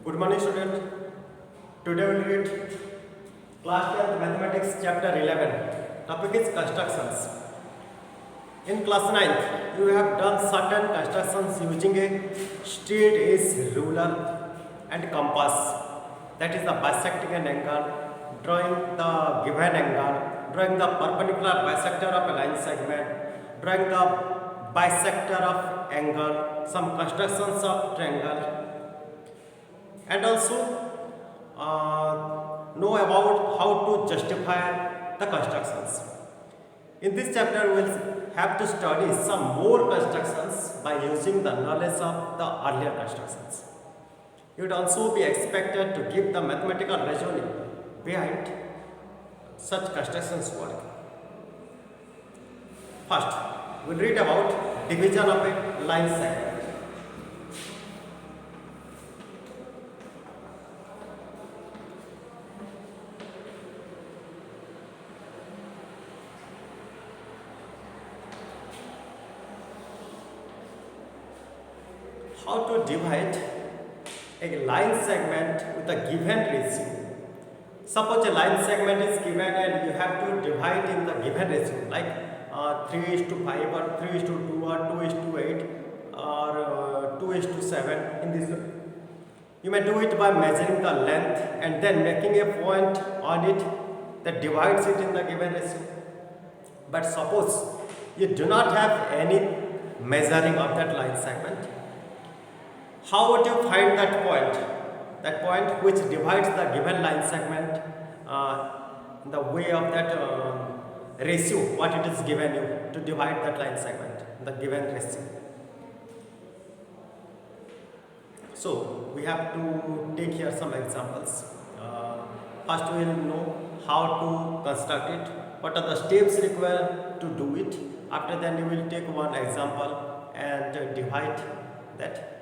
Good morning, student. Today we will read class 10th mathematics chapter 11. Topic is constructions. In class 9th, you have done certain constructions using a straight edge ruler and compass. That is the bisecting an angle, drawing the given angle, drawing the perpendicular bisector of a line segment, drawing the bisector of angle, some constructions of triangle, and also know about how to justify the constructions. In this chapter, we will have to study some more constructions by using the knowledge of the earlier constructions. You would also be expected to give the mathematical reasoning behind such constructions work. First, we'll read about division of a line segment. How to divide a line segment with a given ratio. Suppose a line segment is given and you have to divide in the given ratio like 3:5 or 3:2 or 2:8 or 2:7 in this way. You may do it by measuring the length and then making a point on it that divides it in the given ratio. But suppose you do not have any measuring of that line segment. How would you find that point? That point which divides the given line segment in the way of that ratio, what it is given you to divide that line segment, the given ratio. So, we have to take here some examples. First, we will know how to construct it, what are the steps required to do it. After that, you will take one example and divide that.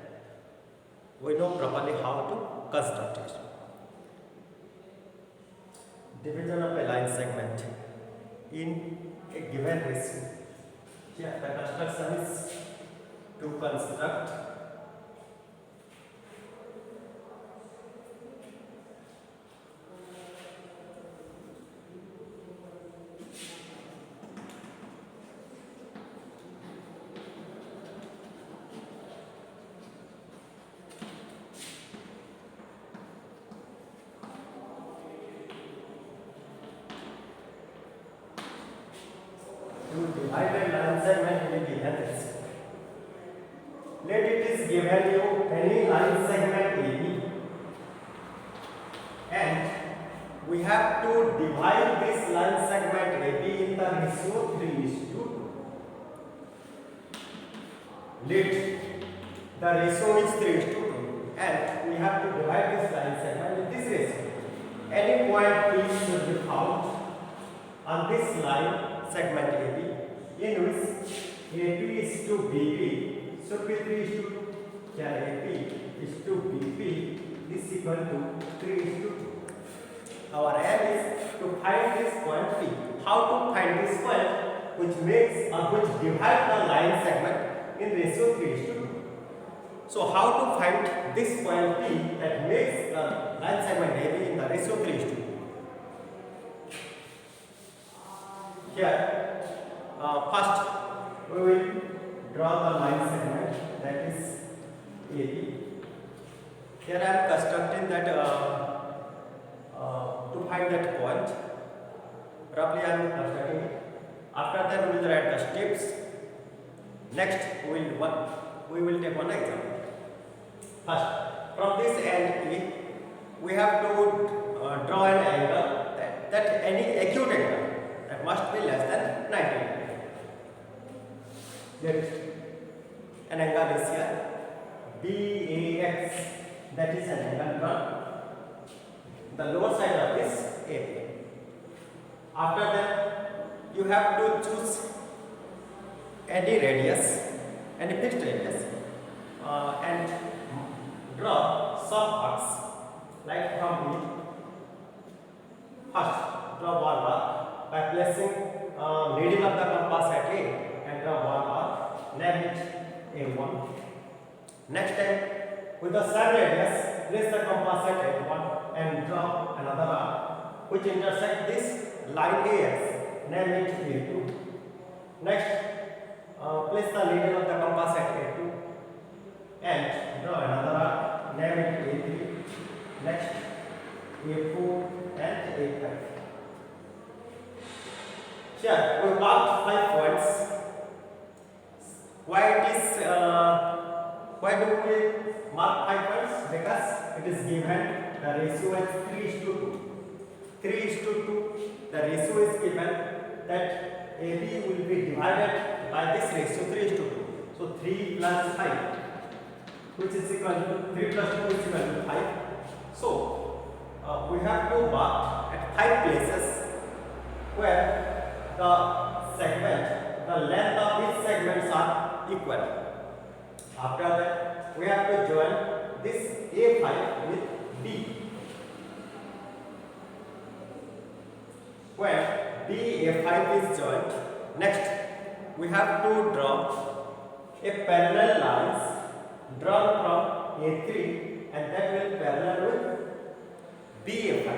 We know properly how to construct it. Division of a line segment in a given ratio. Here the construction is to construct divided line segment will be as. Let it is given you any line segment AB and we have to divide this line segment AB in the ratio 3:2. Let the ratio is 3:2 and we have to divide this line segment with this ratio. Any point P should be found on this line segment AB in which AP is to BP should be 3:2. Here AP is to BP is equal to 3:2. Our aim is to find this point P. How to find this point which makes or which divides the line segment in ratio 3:2. So how to find this point P that makes the line segment AB in the ratio 3:2? Here, first we will draw the line segment that is AB. Here I am constructing that to find that point. Roughly I am constructing it. After that we will write the steps. Next we will take one example. First, from this end A, we have to draw an angle that any acute angle that must be less than 90 degrees. Let an angle is here BAX, that is an angle drawn the lower side of this AB. After that, you have to choose any radius, any fixed radius, and draw some arcs like from B. First, draw one arc by placing needle of the compass at A and draw one arc, name it A1. Next time, with the same radius, place the compass at A1 and draw another arc which intersect this line AX. Name it A2. Next, place the needle of the compass at A2 and draw another arc. Name it A3. Next, A4 and A5. Here we marked 5 points. Why do we mark 5 points? Because it is given the ratio as 3:2. 3:2. The ratio is given that AB will be divided by this ratio 3:2. So 3 plus 5, which is equal to 3 plus 2 is equal to 5. So we have to mark at 5 places where the segment, the length of these segments are equal. After that, we have to join this A5 with B, where BA5 is joined. Next, we have to draw a parallel lines drawn from A3 and that will parallel with BA5.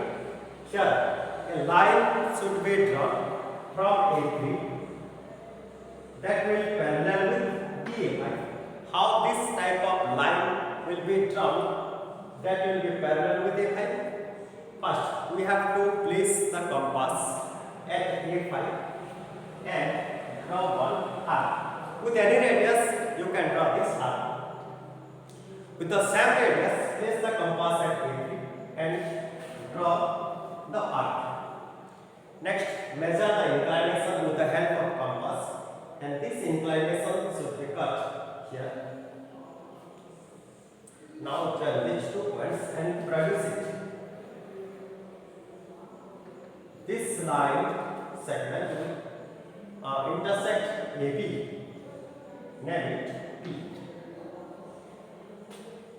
Here, a line should be drawn from A3 that will parallel with BA5. How this type of line will be drawn that will be parallel with A5? First, we have to place the compass at A5 and draw one arc. With any radius, you can draw this arc. With the same radius, place the compass at A3 and draw the arc. Next, measure the inclination with the help of compass, and this inclination should be cut here. Now join these 2 points and produce it. This line segment will intersect AB. Name it P.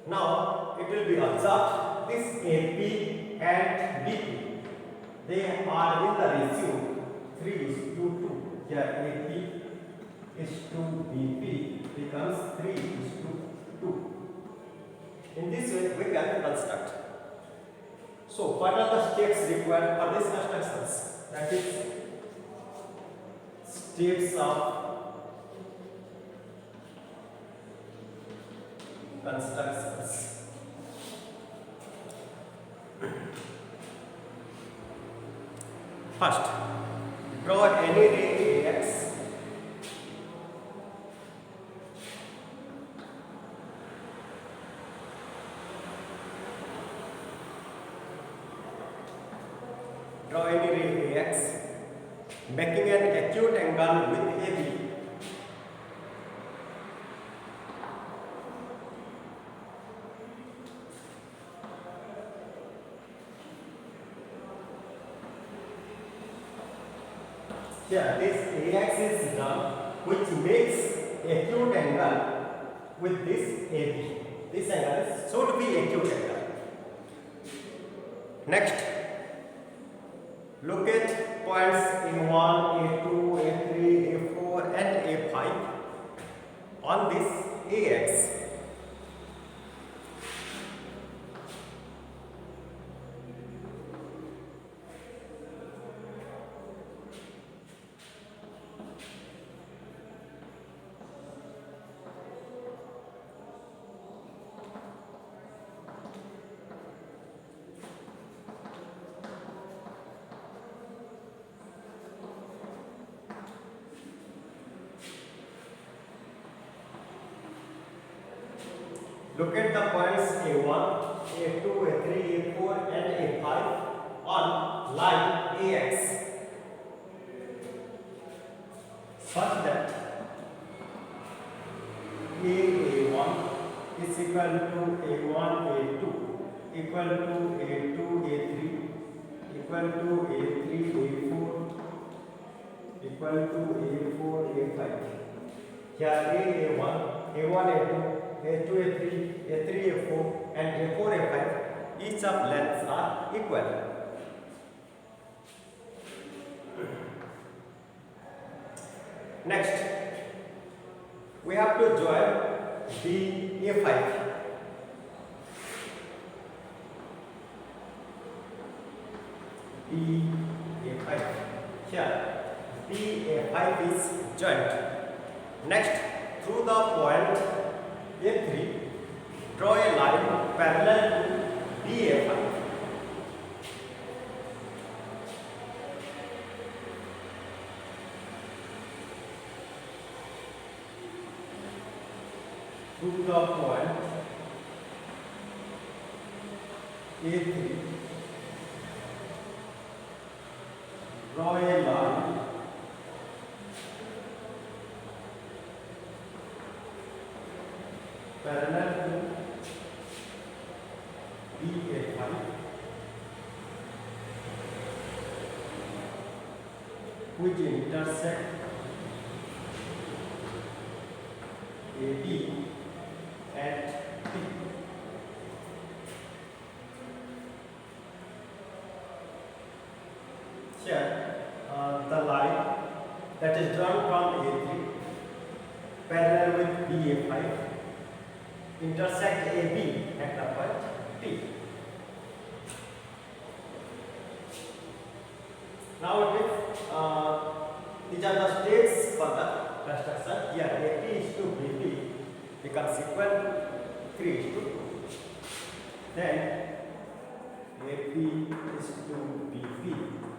Now it will be observed this AP and BP, they are in the ratio 3:2. Here AP is to BP becomes 3:2. In this way we can construct. So what are the steps required for these constructions? That is steps of constructions. First, draw any ray AX. Draw any ray AX, making an acute angle with AB. Here, this AX is done, which makes acute angle with this AB. This angle should be acute angle. Next, look at points A1, A2, A3, A4 and A5 on this AX. Look at the points A1, A2, A3, A4 and A5 on line AX such that A1 is equal to A1, A2 equal to A2, A3 equal to A3, A4 equal to A4, A5. Here A1, A2, A2, A3, A3, A4 and A4, A5, each of lengths are equal. Next, we have to join the A5. BA5. Here BA5 is joint. Next, through the point A3, draw a line parallel to BA5. Through the point A3, draw a line parallel to BA5, which intersect AB and P. Here, the line that is drawn from A3 parallel with BA5 intersect AB at the point P. Now these are the steps for the construction. Here AP is to BP becomes equal to 3:2. Then AP is to BP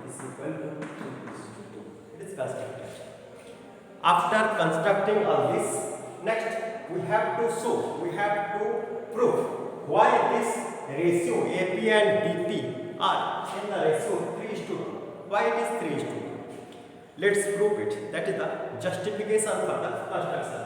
is equal to 3:2. It is constructed. After constructing all this, next we have to show, we have to prove why this ratio AP and BP are in the ratio 3:2. Why it is 3:2? Let's prove it. That is the justification for the construction.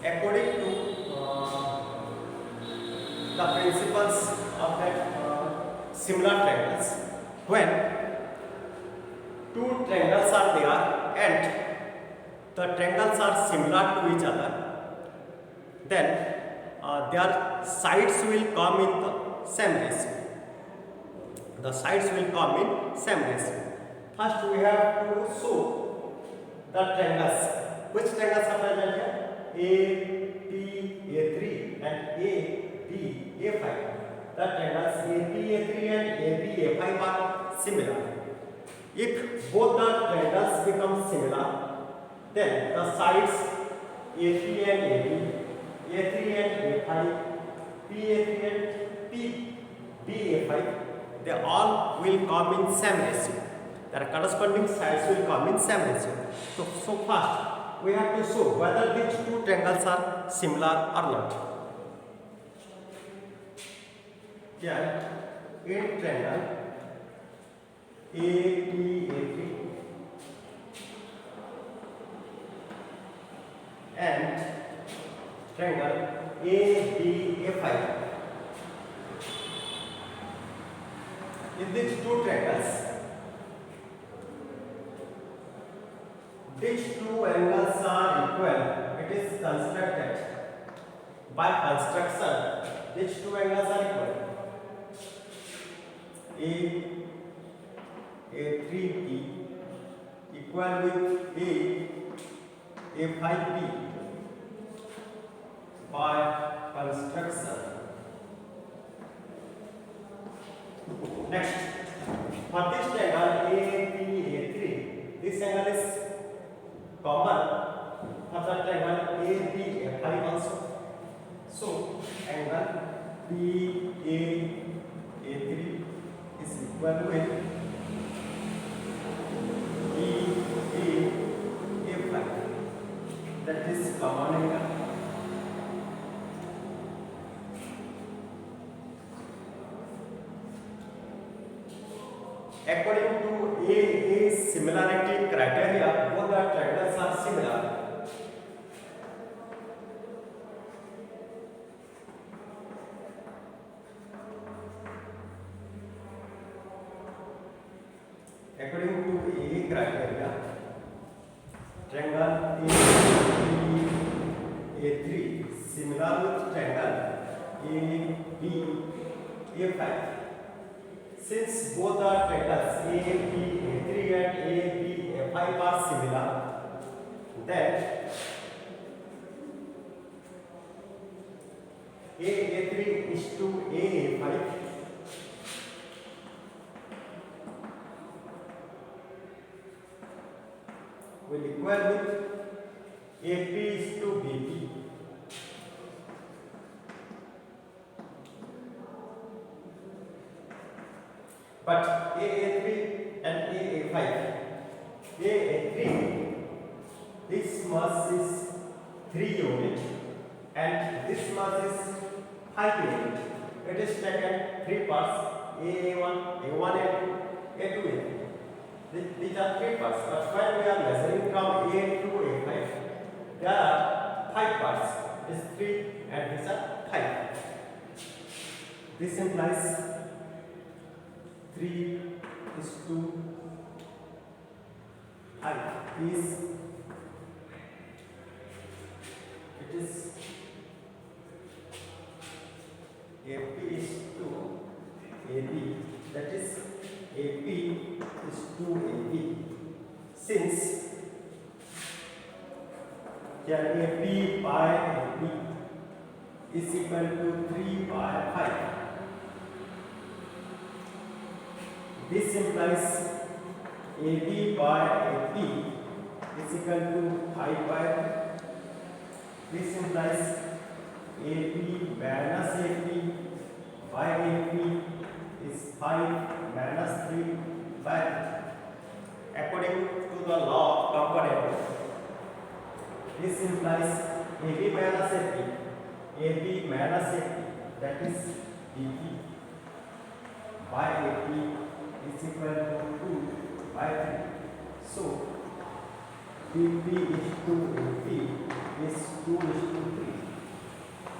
According to the principles of that similar triangles, when two triangles are there and the triangles are similar to each other, then their sides will come in the same ratio. The sides will come in same ratio. First we have to show the triangles. Which triangles are present here? AP A3 and AB A5. The triangles AP A3 and AB A5 are similar. If both the triangles become similar, then the sides AP and AB, A3 and A5, PA3 and PBA5, they all will come in same ratio. Their corresponding sides will come in same ratio. So first we have to show whether these two triangles are similar or not. Here, in triangle APA3 and triangle ABA5. In these two triangles, these two angles are equal. It is constructed. By construction, these two angles are equal. A3P equal with A5P by construction. Next, for this triangle APA3, this angle is common for the triangle ABA5 also. So, angle PAA3 is equal with BAA5. That is common angle. According to AA similarity criteria, both the triangles are similar. According to AA criteria, triangle A3 similar with triangle A5. Since both are triangles A3 and A5 are similar, then A3 is to A5 will equal with AP is to BP. But AA3 and AA5, AA3, this mass is 3 units and this mass is 5 units. It is taken 3 parts, AA1, A1, A2, A2, A3. These are 3 parts, but when we are measuring from A to A5, there are 5 parts. This is 3 and these are 5. This implies 3 is to 5 is it is AP is to AB, that is AP is to AB. Since here AP by AP is equal to 3 by 5. This implies AB by AP is equal to 5 by. This implies AB minus AP by AP is 5 minus 3 by. According to the law of component, this implies AB minus AP, that is BP by AP is equal to 2 by 3. So BP is to AP is 2 is to 3.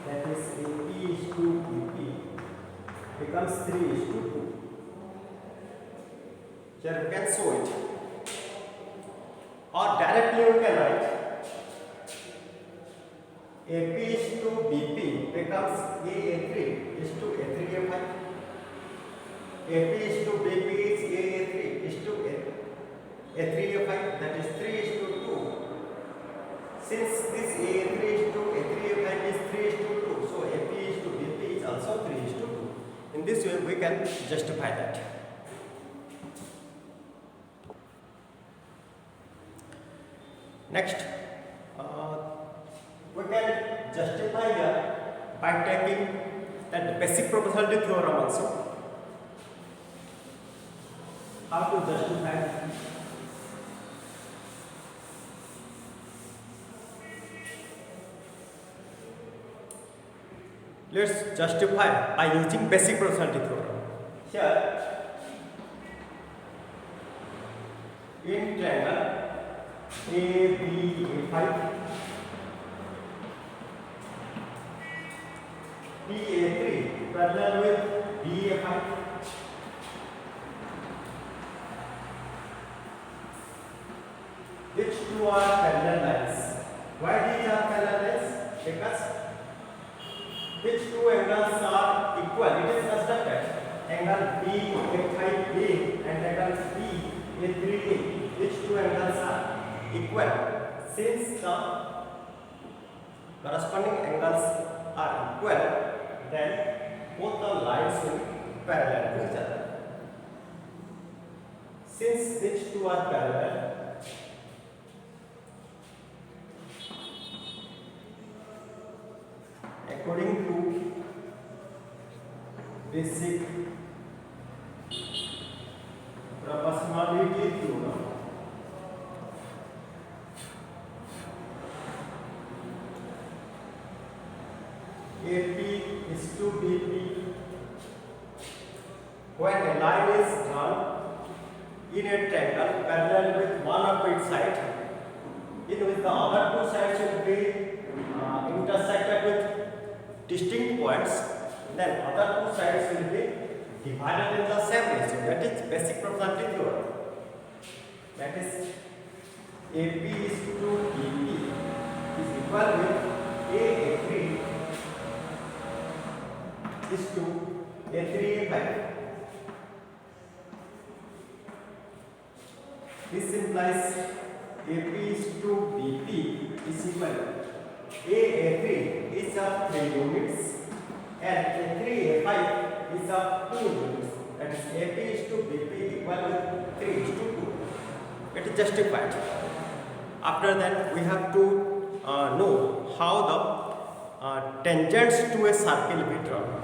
That is AP is to BP becomes 3 is to 2. Here we can show it. Or directly we can write AP is to BP becomes AA3 is to A3A5. AP is to BP is AA3 is to A3A5, that is 3 is to 2. Since this AA3 is to A3A5 is 3 is to 2, so AP is to BP is also 3 is to 2. In this way we can justify that. Next, we can justify here by taking that basic proportionality theorem also. How to justify? Let's justify by using basic proportionality theorem. Here, in triangle ABA5, BA3 parallel with BA5. Which two are parallel lines? Why these are parallel lines? Because which two angles are equal? It is constructed. Angle BA5A and angle BA3A. Which two angles are equal? Since the corresponding angles are equal, then both the lines will be parallel to each other. Since which two are parallel, according to basic proportionality theorem, AP is to BP. When a line is drawn in a triangle parallel with one of its sides, in which the other two sides will be intersected with distinct points, then other two sides will be divided in the same ratio. That is basic proportionality theorem. That is AP is to BP is equal with A3 is to A3A5. This implies AP is to BP is equal to A3 is of 3 units and A3A5 is of 2 units. That is AP is to BP equal with 3 is to 2. It is justified. After that, we have to know how the tangents to a circle be drawn.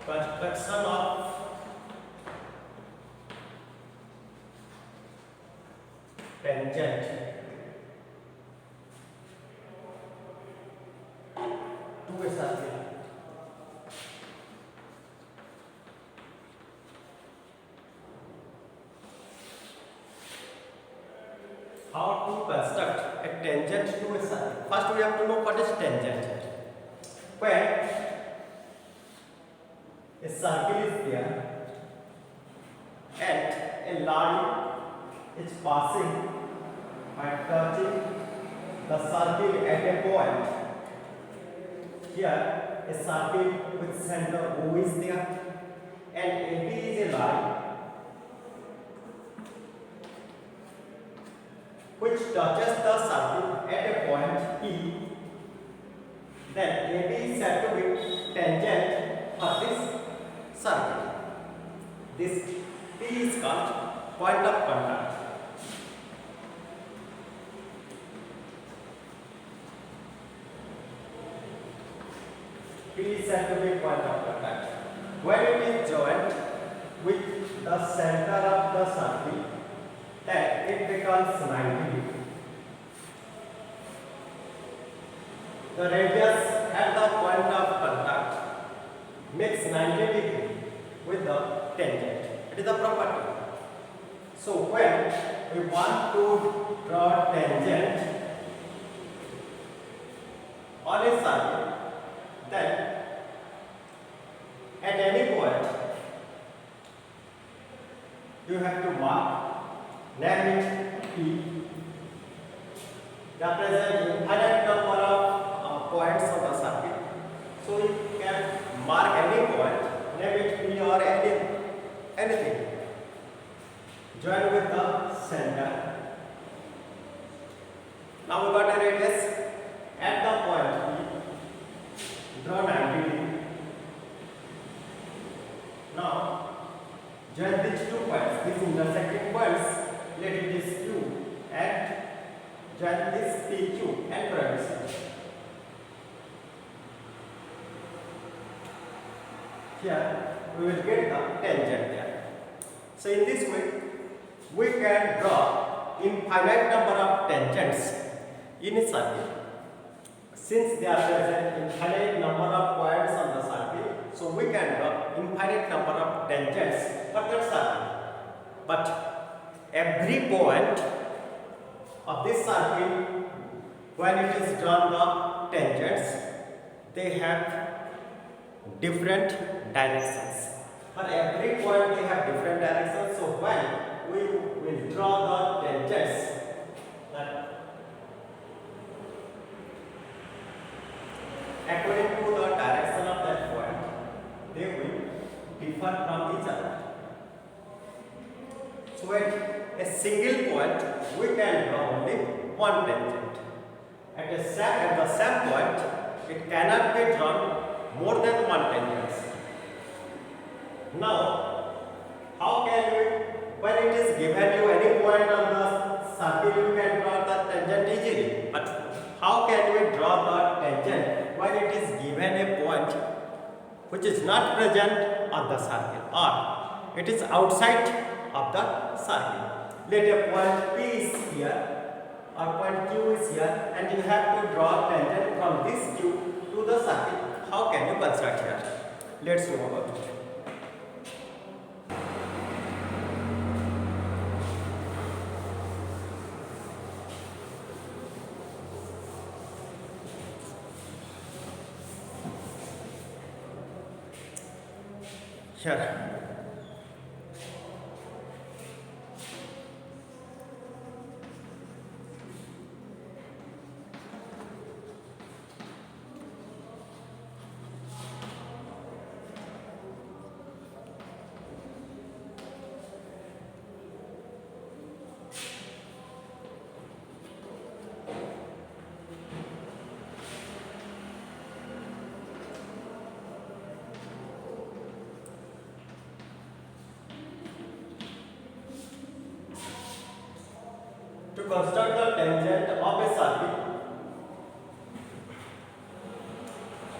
Construction of tangent to a circle. How to construct a tangent to a circle? First, we have to know what is tangent. When a circle is there and a line is passing by touching the circle at a point. Here a circle with center O is there and AB is a line which touches the circle at a point P. Then AB is said to be tangent for this circle. This P is called point of contact. P is said to be point of contact. When it is joined with the center of the circle, then it becomes 90 degrees. The radius at the point of contact makes 90 degrees with the tangent. It is a property. So when we want to draw tangent on a circle, then at any point you have to mark, name it P, represent infinite number of points on the circle. So you can mark any point, name it P or anything. Join with the center. Now we got a radius at the point P. Draw 90 degree. Now join these 2 points, these intersecting points. Let it is Q and join this PQ and produce it. Here we will get the tangent there. So in this way we can draw infinite number of tangents in a circle. Since there are present infinite number of points on the circle, so we can draw infinite number of tangents for that circle. But every point of this circle, when it is drawn the tangents, they have different directions. For every point they have different directions. So when we will draw the tangents, that according to the direction of that point, they will differ from each other. So at a single point, we can draw only one tangent. At the same point, it cannot be drawn more than one tangent. Now, how can we, when it is given you any point on the circle, you can draw the tangent easily. But how can we draw the tangent when it is given a point which is not present on the circle or it is outside of the circle? Let a point P is here or point Q is here and you have to draw tangent from this Q to the circle. how can you construct here? Let's know about it. Here. To construct the tangent of a circle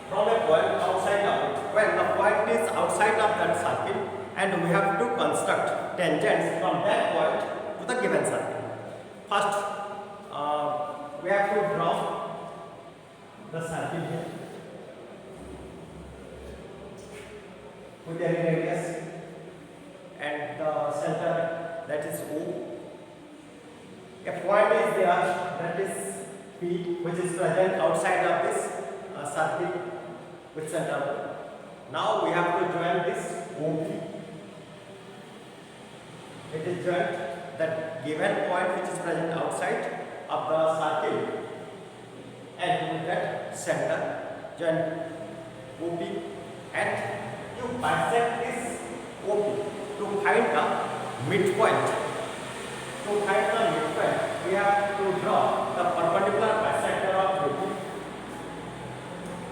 from a point outside of it, when the point is outside of that circle and we have to construct tangents from that point to the given circle. First, we have to draw the circle here with any radius and the center, that is O. A point is there, that is P, which is present outside of this circle with center O. Now we have to join this OP. It is joined that given point which is present outside of the circle and with that center join OP, and you bisect this OP to find the midpoint. To find the midpoint, we have to draw the perpendicular bisector of OP.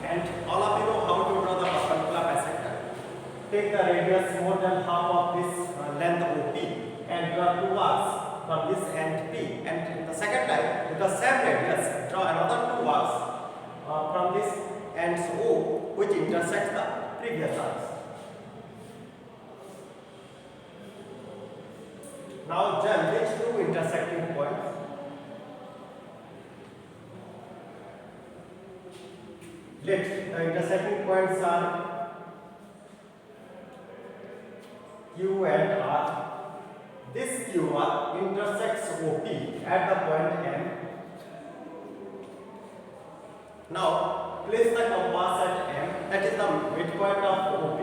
And all of you know how to draw the perpendicular bisector. Take the radius more than half of this length OP and draw two arcs from this end P. And in the second time, with the same radius, draw another two arcs from this end O, which intersects the previous arcs. Now join these two intersecting points. Let the intersecting points are Q and R. This QR intersects OP at the point M. Now place the compass at M, that is the midpoint of OP,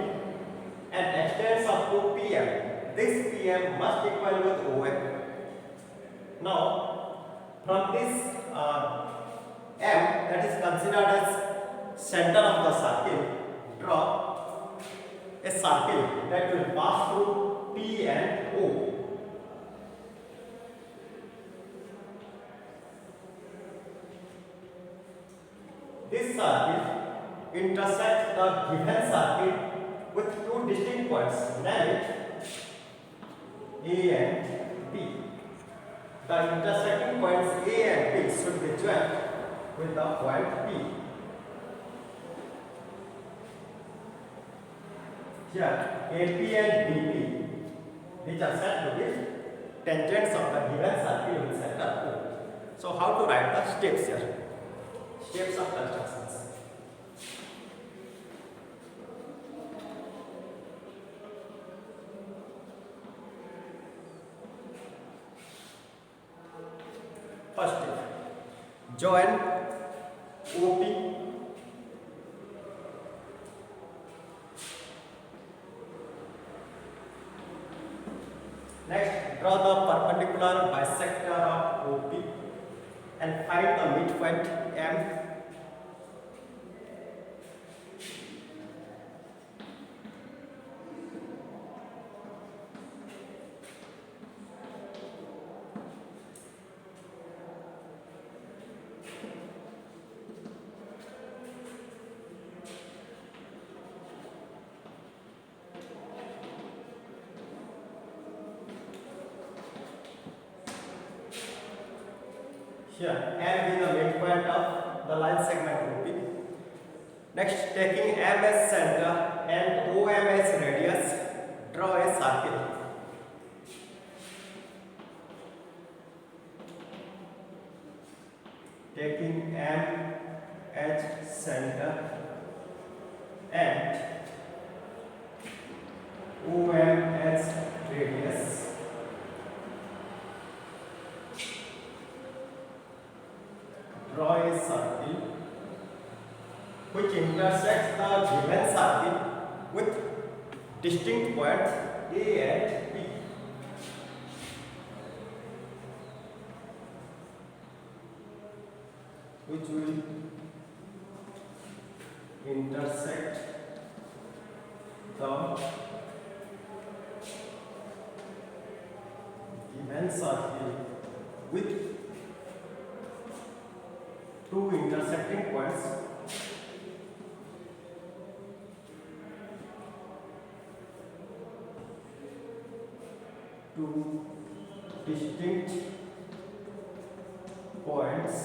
and extends up to PM. This PM must equal with OM. Now, from this M, that is considered as center of the circle, draw a circle that will pass through P and O. This circle intersects the given circle with two distinct points, namely A and B. The intersecting points A and B should be joined with the point P. Here, AP and BP, which are said to be tangents of the given circle with center O. So, how to write the steps here? Steps of constructions. First step, join OP next draw the perpendicular bisector of OP and find the midpoint M. Here, M is the midpoint of the line segment OP. Next, taking M as center and OM as radius, draw a circle. Taking M as center and OM as radius. Draw a circle which intersects the given circle with distinct points A and B. Which will intersect the given circle with two intersecting points two distinct points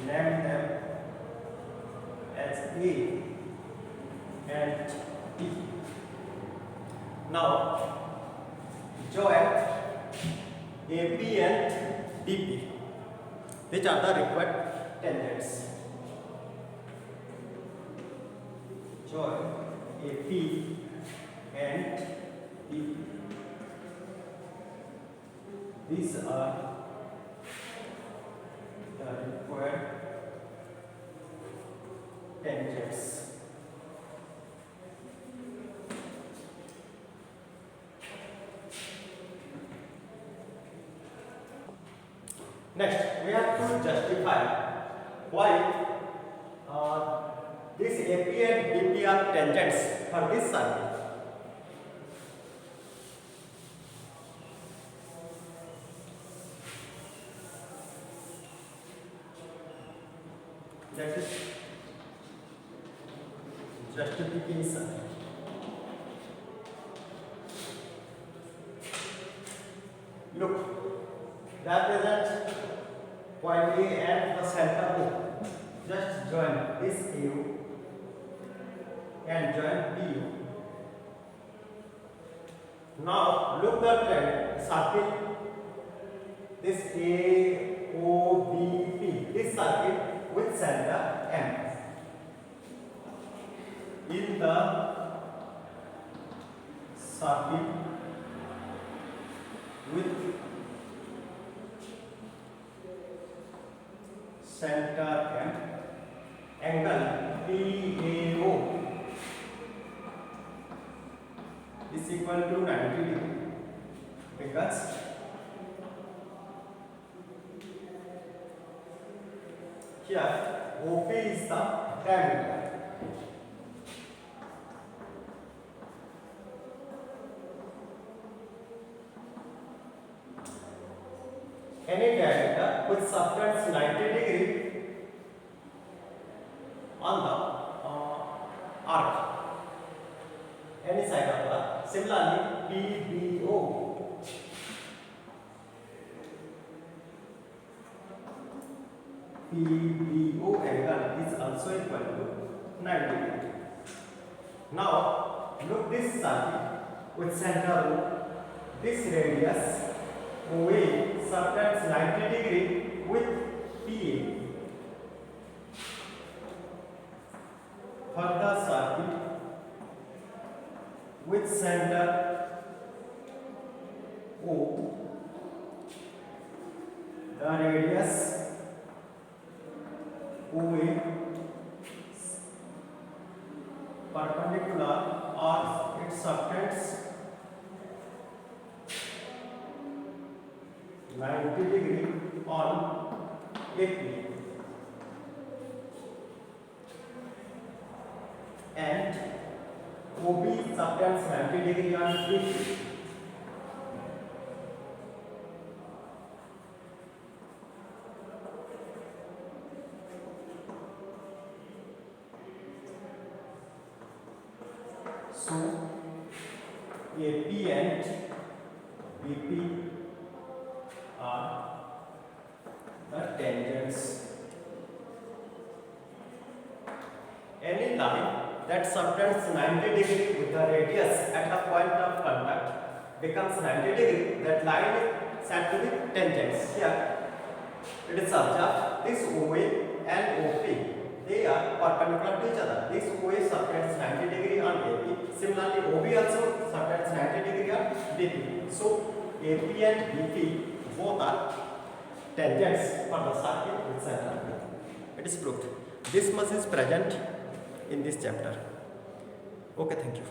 name them as A and B. Now join AB and DP, which are the required tangents. Join AP and DP. These are the required tangents. Next, we have to justify why this AP and DP are tangents for this circle. That is justification. Look, represent point A and the center O. Just join this AO and join BO. Now look the trend circle. This AOBP, this circle with center M. In the circle with center M, angle PAO is equal to 90 degree because here OP is the diameter. Any diameter which subtends 90 degree on the arc, any side of the. Similarly, PBO angle is also equal to 90 degree. Now look this circle with center O. This radius OA subtends 90 degree with PA. For the circle with center O, the radius OA perpendicular or it subtends 90 degree on AP and OB subtends 90 degree on AP. So AP and BP are the tangents. Any line that subtends 90 degree with the radius at a point of contact becomes 90 degree. That line is said to be tangents. Here It is observed this OA and OP, they are perpendicular to each other. This OA subtends 90 degree on AP. Similarly, OB also subtends 90 degree on BP. So AP and BP both are tangents for the circle with center. It is proved. This much is present in this chapter. Okay, thank you.